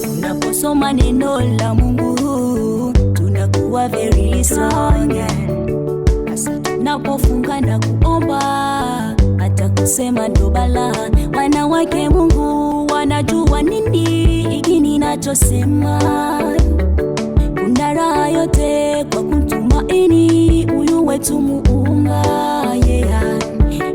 Tunaposoma neno la Mungu tunakuwa very strong. Hasa tunapofunga na kuomba, hata kusema ndo balaa. Wanawake Mungu wanajua nini hiki ninachosema. Kuna raha yote kwa kumtumaini huyu wetu Muumba.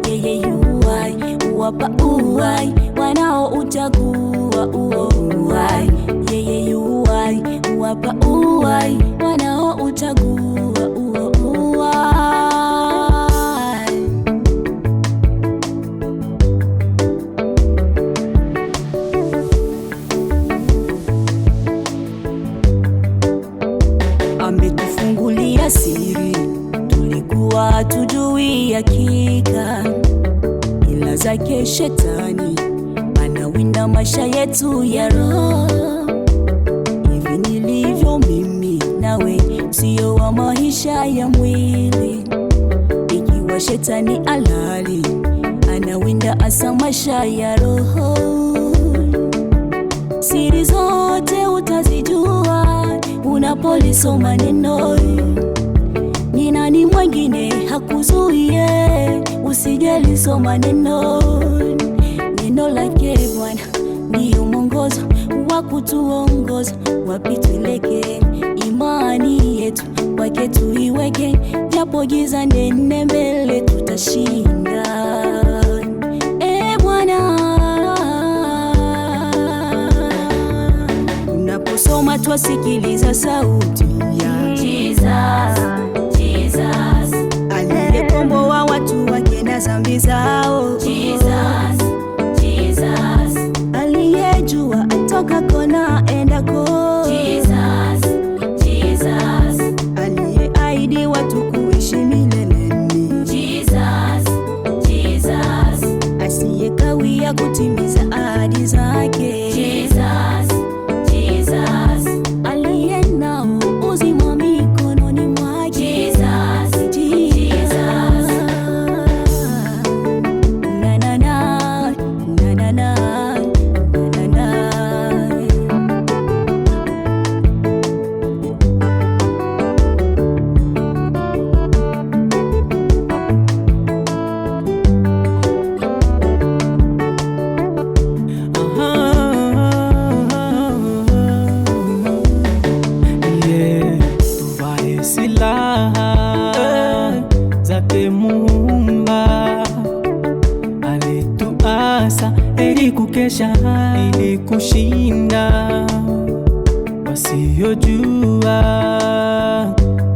Yeye yuwai uwapa uwai wanaouchagua uwai. Yeye yuwai uwapa uwai wanaouchagua uwai. Ametufungulia siri tulikuwa tujui hakika, ila zake shetani anawinda maisha yetu ya roho. Hivi nilivyo mimi nawe sio wa maisha ya mwili, ikiwa shetani alali anawinda asa maisha ya roho. Siri zote utazijua unapolisoma neno. Ni nani mwingine hakuzuie usijelisoma neno? Neno lake Bwana ndiyo mwongozo wa kutuongoza, wapi tuelekee. Imani yetu kwake tuiweke, japo giza nene mbele tutashinda. Bwana, unaposoma twasikiliza sauti ya Jesus, aliyekomboa watu wake na dhambi zao. Jesus, aliyejua atoka kona endako. Jesus, aliyeahidi watu kuishi mileleni. Jesus, asiyekawia kutimiza ahadi zake. Jesus, aliye nao uzima mikononi mwake. Zake Muumba alituasa ili kukesha, ili kushinda wasiojua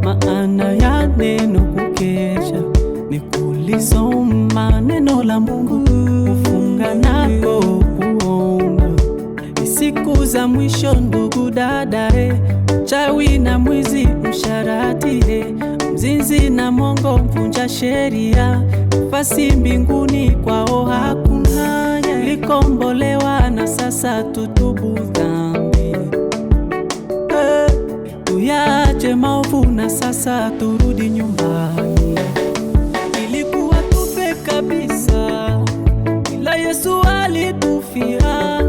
maana ya neno kukesha. Ni kulisoma neno la Mungu, kufunga nako kuomba. Ni siku za mwisho ndugu dada, chawi na mwizi msharati, mzinzi na mongo mvunja sheria, nafasi mbinguni kwao hakuna. Likombolewa na sasa tutubu dhambi, tuyache maovu na sasa turudi nyumbani. Ilikuwa tufe kabisa, ila Yesu alitufia,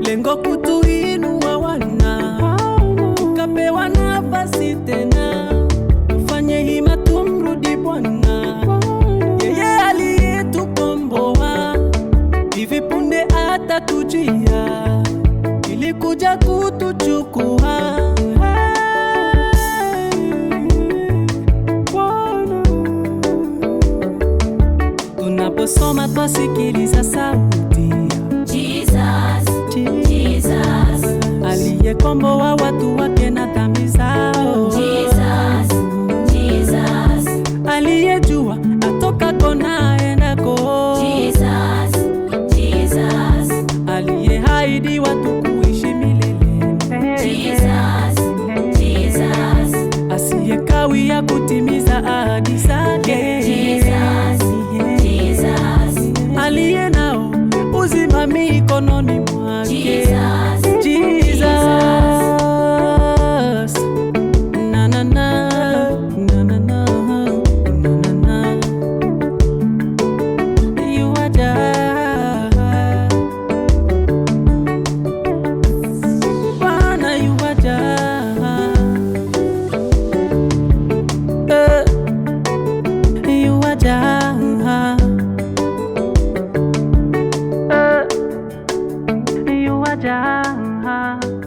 lengo kutuinua wana, tukapewa nafasi tena, tufanye hima tumrudi Bwana. Yeye aliyetukomboa hivi punde atatujia, ilikuja kutuchukua. Tunaposoma twasikiliza sauti ya Jesus, aliyekomboa watu wake na dhambi zao. Jesus, aliyejua atoka kona endako. Jesus, aliyeahidi watu kuishi milele. Jesus, asiyekawia kutimiza ahadi zake. Jesus, aliye nao uzima mikononi mwake. wake. Jesus, na na na na na na na na, you are Jah, Bwana, you are Jah, you are Jah, you are Jah.